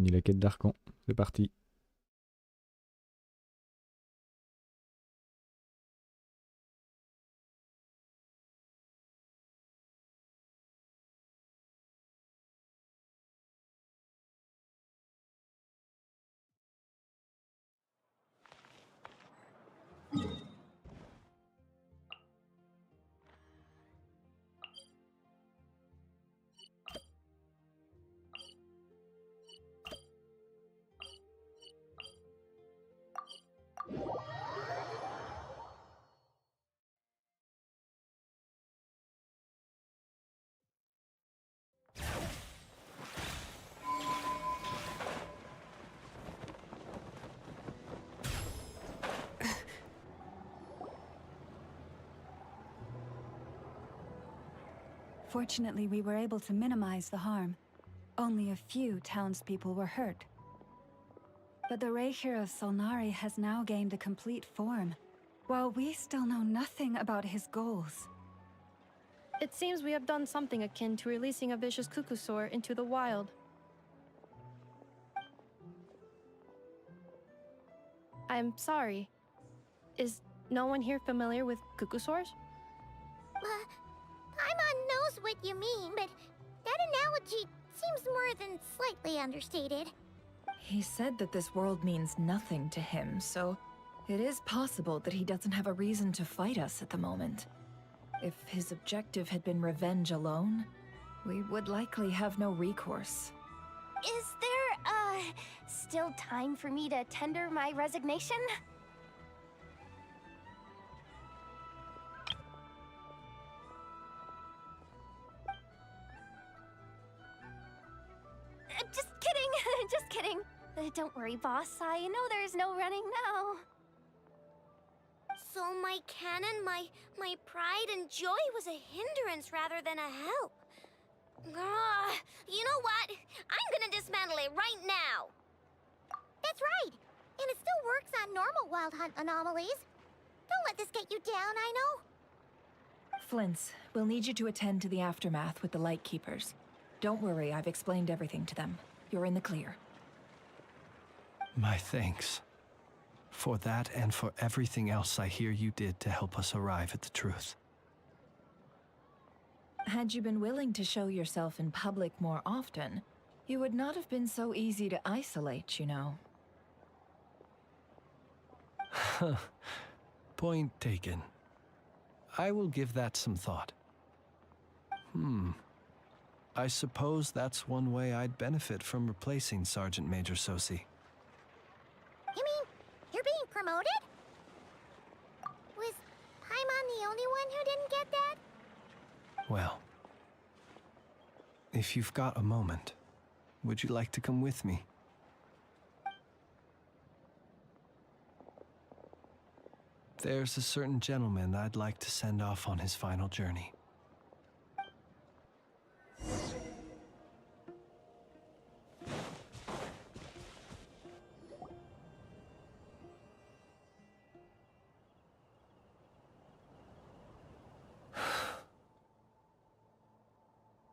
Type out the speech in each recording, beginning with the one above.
Ni la quête d'Arcan. C'est parti. Fortunately, we were able to minimize the harm. Only a few townspeople were hurt. But the Reikir of Solnari has now gained a complete form, while we still know nothing about his goals. It seems we have done something akin to releasing a vicious Kukusaur into the wild. I'm sorry. Is no one here familiar with Kukusaurs? Paimon knows what you mean, but that analogy seems more than slightly understated. He said that this world means nothing to him, so it is possible that he doesn't have a reason to fight us at the moment. If his objective had been revenge alone, we would likely have no recourse. Is there, still time for me to tender my resignation? Just kidding, just kidding. Don't worry, boss. I know there's no running now. So my canon, my pride and joy was a hindrance rather than a help. You know what? I'm gonna dismantle it right now. That's right. And it still works on normal wild hunt anomalies. Don't let this get you down, I know. Flint's, we'll need you to attend to the aftermath with the Lightkeepers. Don't worry, I've explained everything to them. You're in the clear. My thanks. For that and for everything else I hear you did to help us arrive at the truth. Had you been willing to show yourself in public more often, you would not have been so easy to isolate, you know. Point taken. I will give that some thought. I suppose that's one way I'd benefit from replacing Sergeant Major Sosi. You mean, you're being promoted? Was Paimon the only one who didn't get that? Well, if you've got a moment, would you like to come with me? There's a certain gentleman I'd like to send off on his final journey.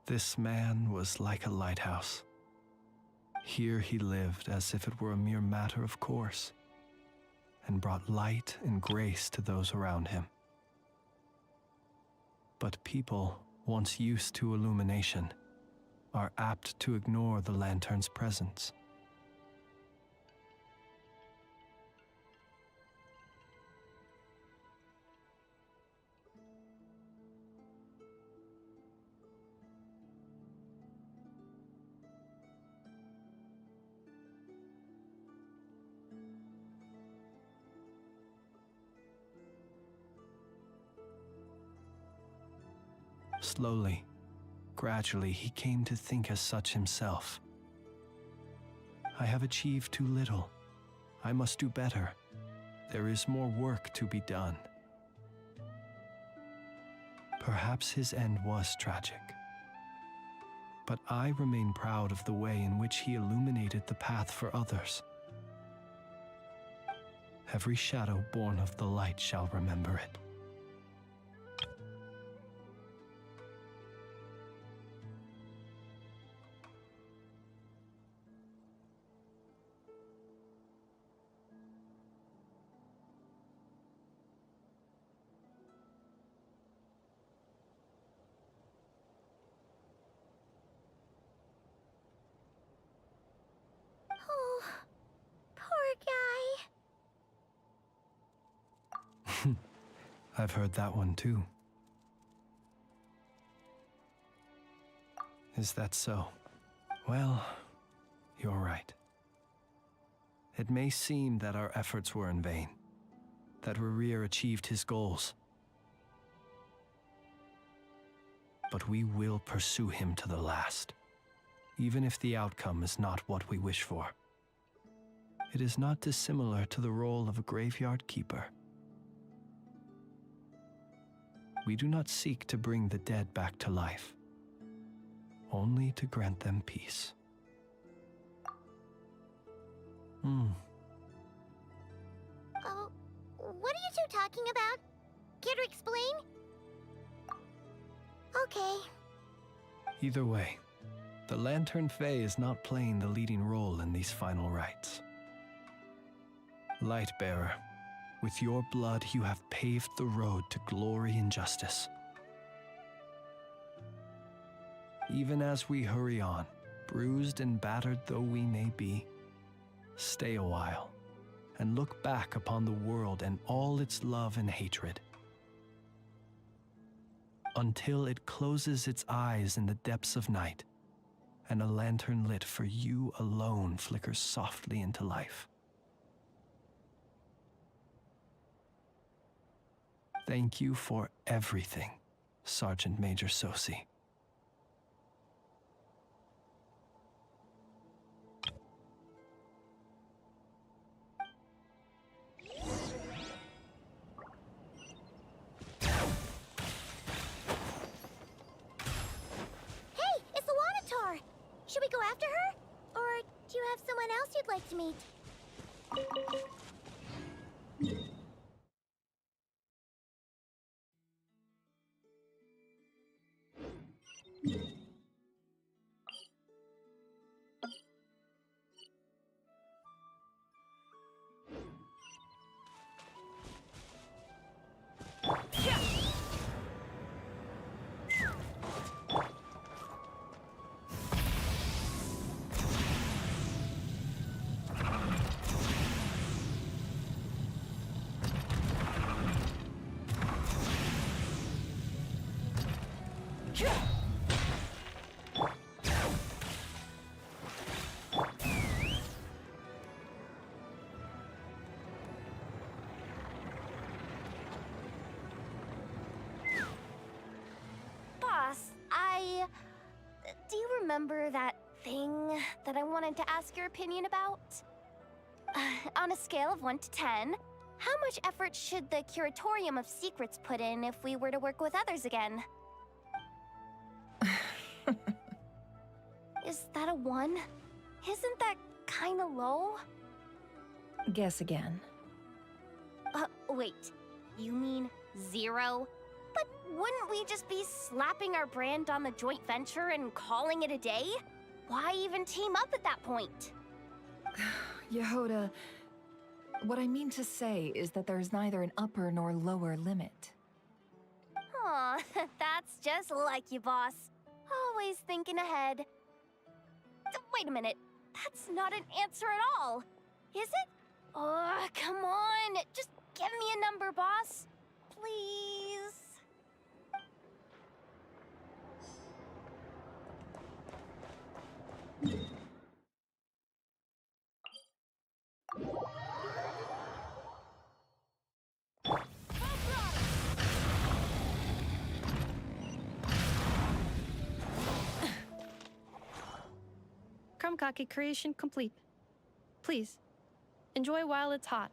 This man was like a lighthouse. Here he lived as if it were a mere matter of course, and brought light and grace to those around him. But people, once used to illumination, are apt to ignore the lantern's presence. Slowly, gradually, he came to think as such himself. I have achieved too little. I must do better. There is more work to be done. Perhaps his end was tragic. But I remain proud of the way in which he illuminated the path for others. Every shadow born of the light shall remember it. I've heard that one too. Is that so? Well, you're right. It may seem that our efforts were in vain, that Rerir achieved his goals. But we will pursue him to the last, even if the outcome is not what we wish for. It is not dissimilar to the role of a graveyard keeper. We do not seek to bring the dead back to life, only to grant them peace. Oh, what are you two talking about? Care to explain? Okay. Either way, the Lantern Fae is not playing the leading role in these final rites. Lightbearer, with your blood you have paved the road to glory and justice. Even as we hurry on, bruised and battered though we may be, stay a while and look back upon the world and all its love and hatred, until it closes its eyes in the depths of night and a lantern lit for you alone flickers softly into life. Thank you for everything, Sergeant Major Sosi. Hey, it's the Wanatar! Should we go after her? Or do you have someone else you'd like to meet? Boss, do you remember that thing that I wanted to ask your opinion about? On a scale of 1 to 10, how much effort should the Curatorium of Secrets put in if we were to work with others again? Is that a 1? Isn't that kinda low? Guess again. Wait. You mean 0? But wouldn't we just be slapping our brand on the joint venture and calling it a day? Why even team up at that point? Yehoda, what I mean to say is that there's neither an upper nor lower limit. Aw, that's just like you, boss. Always thinking ahead. Wait a minute. That's not an answer at all. Is it? Oh, come on. Just give me a number, boss. Please. Krumkake creation complete. Please, enjoy while it's hot.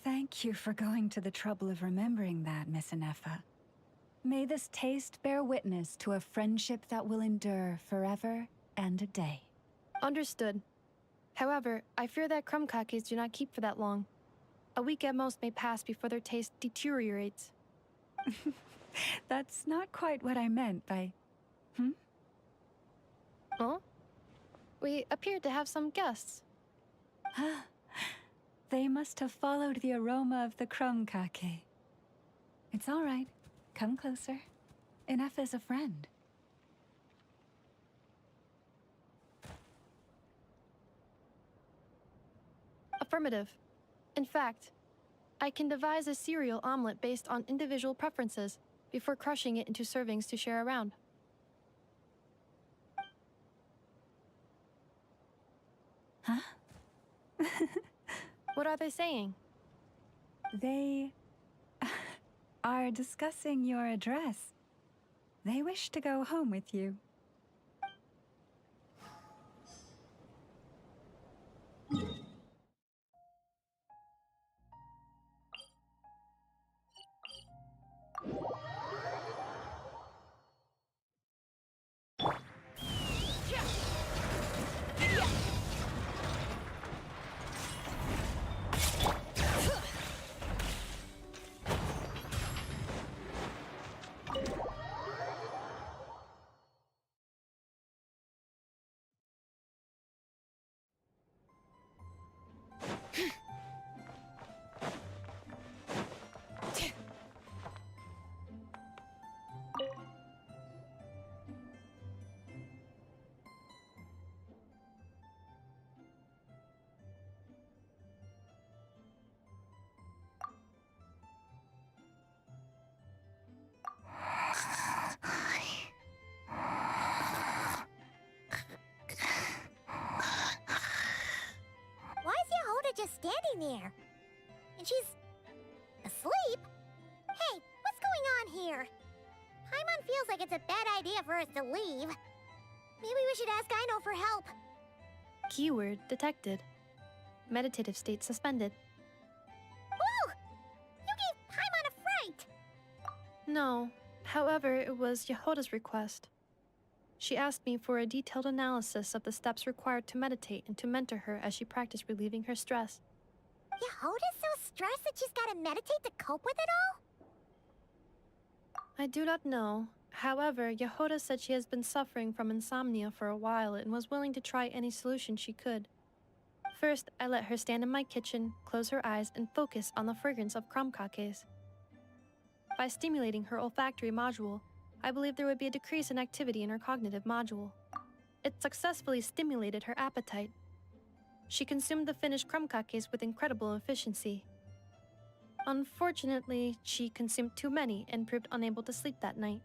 Thank you for going to the trouble of remembering that, Miss Anefa. May this taste bear witness to a friendship that will endure forever and a day. Understood. However, I fear that krumkakes do not keep for that long. A week at most may pass before their taste deteriorates. That's not quite what I meant by... Oh? We appear to have some guests. They must have followed the aroma of the krumkake. It's all right. Come closer. Enough is a friend. Affirmative. In fact, I can devise a cereal omelet based on individual preferences before crushing it into servings to share around. Huh? What are they saying? They are discussing your address. They wish to go home with you. Why is Yehoda just standing there? And she's asleep? Hey, what's going on here? Paimon feels like it's a bad idea for us to leave. Maybe we should ask Aino for help. Keyword detected. Meditative state suspended. Whoa! You gave Paimon a fright! No, however, it was Yehoda's request. She asked me for a detailed analysis of the steps required to meditate and to mentor her as she practiced relieving her stress. Yehoda's so stressed that she's gotta meditate to cope with it all? I do not know. However, Yehoda said she has been suffering from insomnia for a while and was willing to try any solution she could. First, I let her stand in my kitchen, close her eyes, and focus on the fragrance of crumb cakes. By stimulating her olfactory module, I believe there would be a decrease in activity in her cognitive module. It successfully stimulated her appetite. She consumed the finished crumb cakes with incredible efficiency. Unfortunately, she consumed too many and proved unable to sleep that night.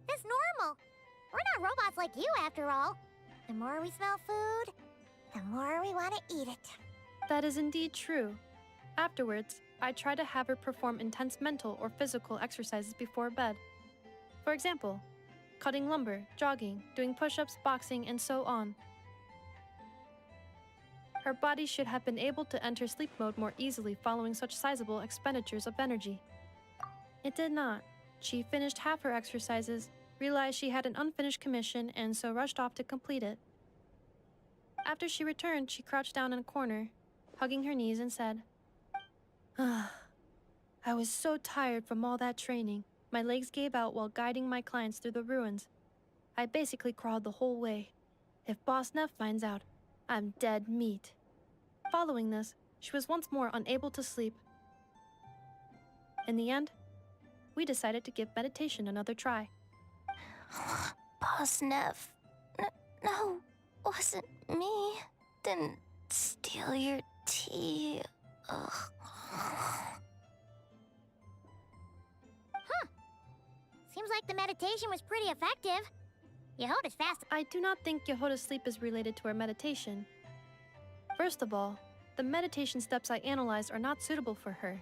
That's normal. We're not robots like you, after all. The more we smell food, the more we want to eat it. That is indeed true. Afterwards, I try to have her perform intense mental or physical exercises before bed. For example, cutting lumber, jogging, doing push-ups, boxing, and so on. Her body should have been able to enter sleep mode more easily following such sizable expenditures of energy. It did not. She finished half her exercises, realized she had an unfinished commission, and so rushed off to complete it. After she returned, she crouched down in a corner, hugging her knees and said, "Ah, I was so tired from all that training. My legs gave out while guiding my clients through the ruins. I basically crawled the whole way. If Boss Neff finds out, I'm dead meat." Following this, she was once more unable to sleep. In the end, we decided to give meditation another try. Boss Neff. No, wasn't me. Didn't steal your tea. Ugh. Seems like the meditation was pretty effective. Yehoda's fast. I do not think Yehoda's sleep is related to her meditation. First of all, the meditation steps I analyzed are not suitable for her.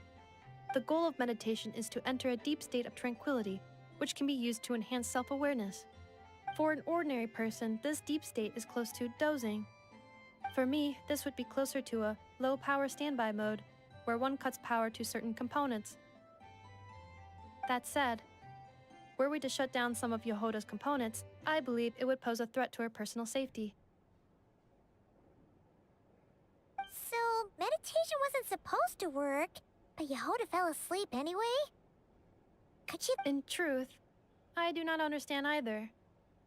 The goal of meditation is to enter a deep state of tranquility, which can be used to enhance self-awareness. For an ordinary person, this deep state is close to dozing. For me, this would be closer to a low-power standby mode, where one cuts power to certain components. That said, were we to shut down some of Yehoda's components, I believe it would pose a threat to her personal safety. So, meditation wasn't supposed to work, but Yehoda fell asleep anyway? Could she... In truth, I do not understand either.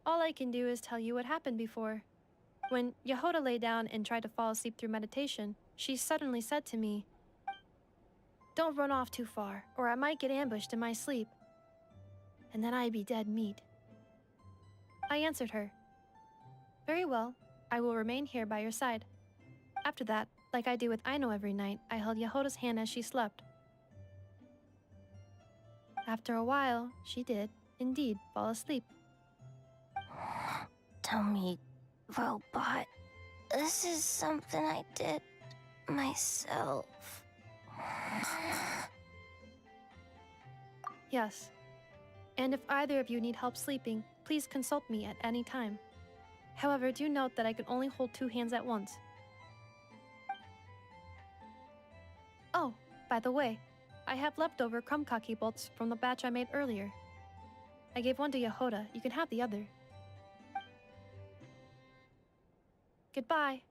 All I can do is tell you what happened before. When Yehoda lay down and tried to fall asleep through meditation, she suddenly said to me, "Don't run off too far, or I might get ambushed in my sleep. And then I'd be dead meat." I answered her, "Very well, I will remain here by your side." After that, Like I do with Aino every night, I held Yehota's hand as she slept. After a while, she did, indeed, fall asleep. Tell me, robot, this is something I did myself. Yes. And if either of you need help sleeping, please consult me at any time. However, do note that I can only hold 2 hands at once. Oh, by the way, I have leftover krumkaki bolts from the batch I made earlier. I gave one to Yehota. You can have the other. Goodbye.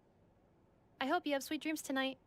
I hope you have sweet dreams tonight.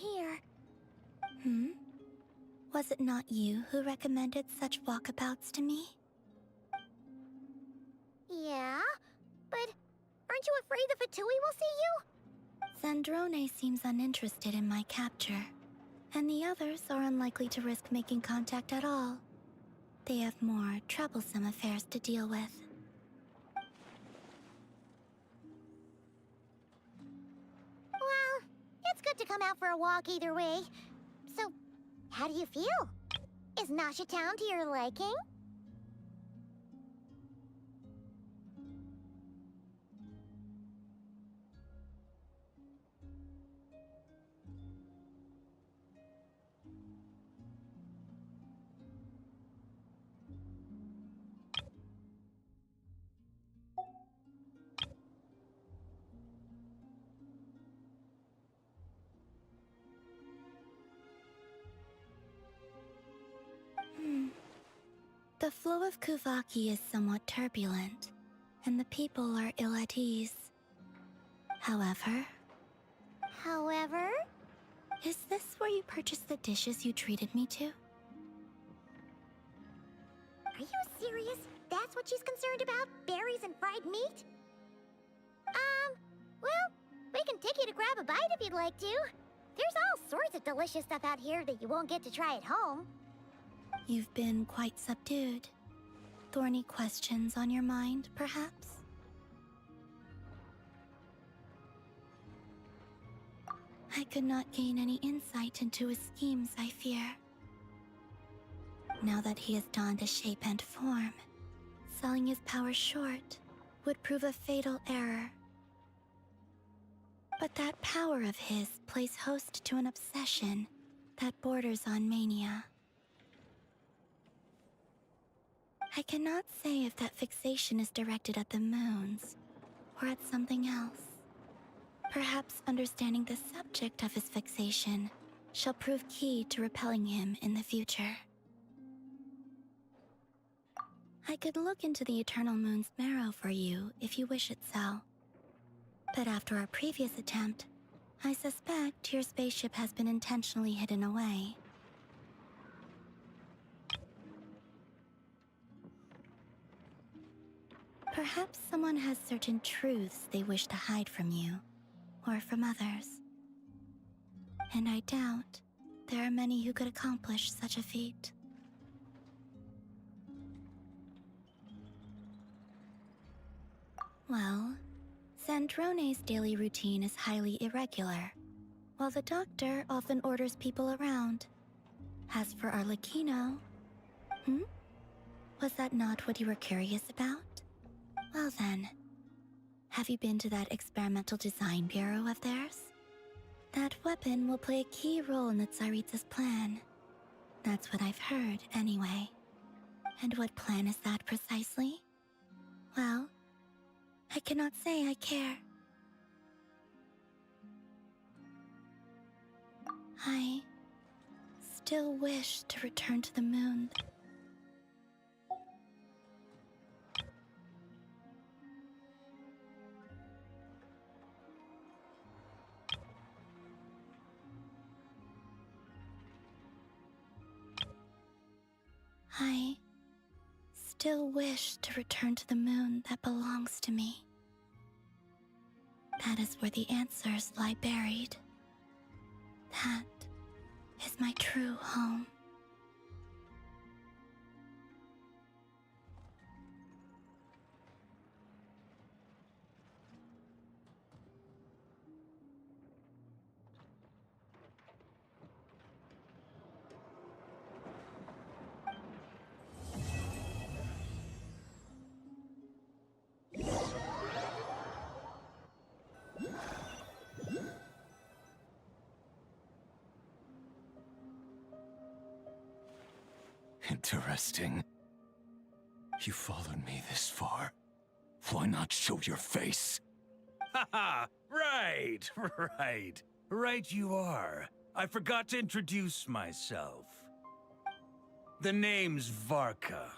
Here. Was it not you who recommended such walkabouts to me? Yeah, but aren't you afraid the Fatui will see you? Zandrone seems uninterested in my capture, and the others are unlikely to risk making contact at all. They have more troublesome affairs to deal with. Well, it's good to come out for a walk either way. So, how do you feel? Is Nasha Town to your liking? The flow of Kuvaki is somewhat turbulent, and the people are ill at ease. However, is this where you purchased the dishes you treated me to? Are you serious? That's what she's concerned about? Berries and fried meat? Well, we can take you to grab a bite if you'd like to. There's all sorts of delicious stuff out here that you won't get to try at home. You've been quite subdued. Thorny questions on your mind, perhaps? I could not gain any insight into his schemes, I fear. Now that he has donned a shape and form, selling his power short would prove a fatal error. But that power of his plays host to an obsession that borders on mania. I cannot say if that fixation is directed at the moons or at something else. Perhaps understanding the subject of his fixation shall prove key to repelling him in the future. I could look into the Eternal Moon's marrow for you if you wish it so. But after our previous attempt, I suspect your spaceship has been intentionally hidden away. Perhaps someone has certain truths they wish to hide from you, or from others. And I doubt there are many who could accomplish such a feat. Well, Sandrone's daily routine is highly irregular, while the doctor often orders people around. As for Arlecchino... Was that not what you were curious about? Well then, have you been to that experimental design bureau of theirs? That weapon will play a key role in the Tsaritsa's plan. That's what I've heard, anyway. And what plan is that precisely? Well, I cannot say I care. I still wish to return to the moon. I still wish to return to the moon that belongs to me. That is where the answers lie buried. That is my true home. Interesting. You followed me this far. Why not show your face? Haha! Right! Right you are. I forgot to introduce myself. The name's Varka,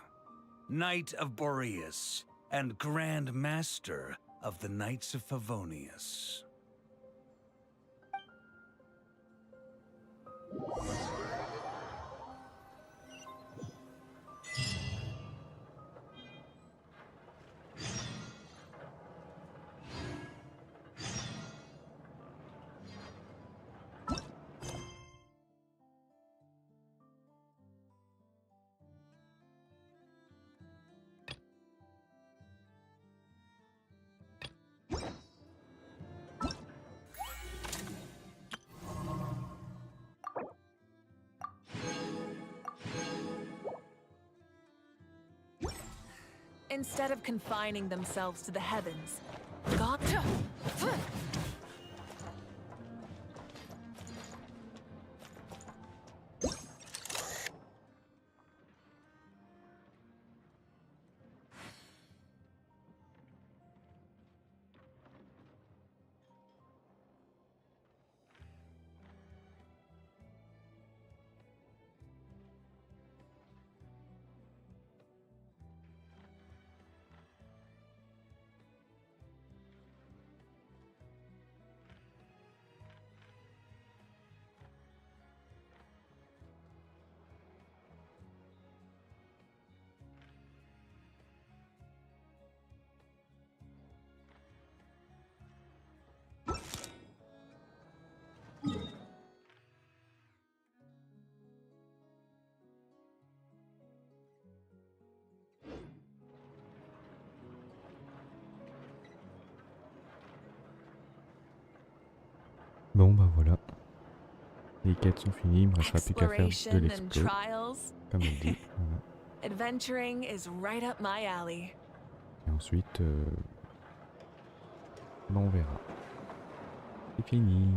Knight of Boreas, and Grand Master of the Knights of Favonius. Instead of confining themselves to the heavens, God... Bon bah voilà. Les quêtes sont finies, il me restera plus qu'à faire de l'explo. Comme elle dit. Voilà. Adventuring is right up my alley. Et ensuite, bah on verra. C'est fini.